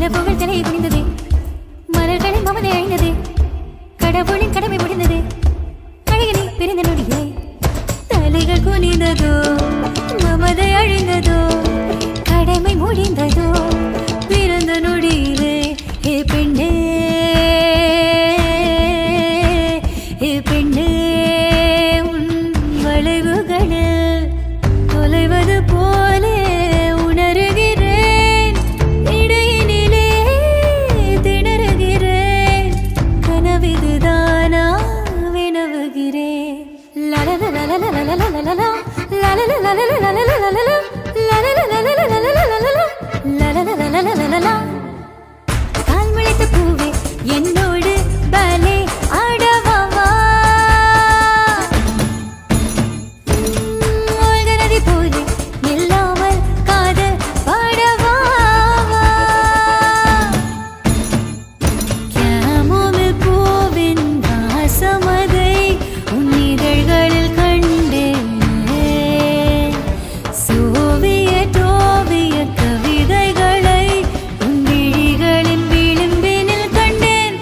நிலவுகள் தலை குனிந்ததே, மலர்களின் மமதை அழிந்ததே, கடவுளின் கடமை முடிந்ததே, அழகினை பிரிந்த நொடியே தலைகள் குனிந்ததோ, மமதை அழிந்ததோ, கடமை முடிந்ததோ, பிறந்த நொடியிலே ஏ பெண்ணே, ஏ பெண்ணே, உன் வளைவுகளில் தொலைவது போலே உணர்கிறேன், இடையினிலே திணறுகிறேன், கனவிதுதானா வினவுகிறேன். கால் முளைத்த பூவே என்னோடு பலே ஆடவாவா, நதி போலே நில்லாமல் காதல் பாடவாவா, கேமோமில் பூவின் வாசமதை உன் இதழ்களில் கண்டேனே, சோவியட் ஓவியக் கவிதைகளை உன் விழிகளின் விளிம்பினில் கண்டேன்.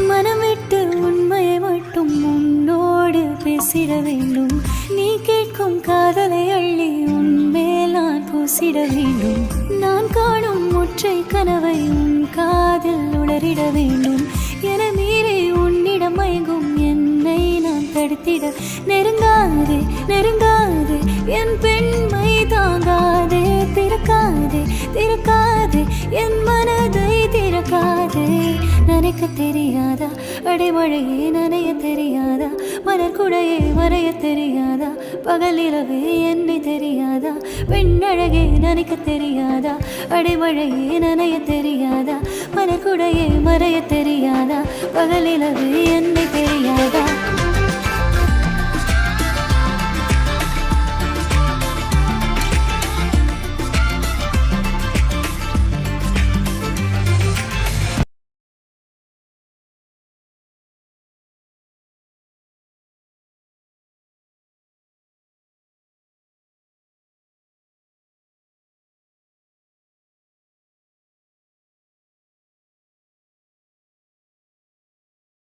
மனம் விட்டு உண்மையை மட்டும் உன்னோடு பேசிட வேண்டும், நீ கேட்கும் காதலை அள்ளி உன்மேல் நான் பூசிட வேண்டும், நான் காணும் ஒற்றை கனவை உன் காதில் உளறிட வேண்டும், என மீறி உன்னிடம் மயங்கும் என்னை நான் தடுத்திட, நெருங்காதே நெருங்காதே என் பெண்மை தாங்காதே, திறக்காதே திறக்காதே என் மனதை திறக்காதே, நினைக்க தெரியாதா அடிமழையே நனைய தெரியாதா, மலர்குடையே மறைய தெரியாதா, பகல் இரவே என்னை தெரியாதா, பெண்ணழகே நினைக்க தெரியாதா, அடிமழையே நனைய தெரியாதா, மலர்குடையே மறைய தெரியாதா, பகல் இரவே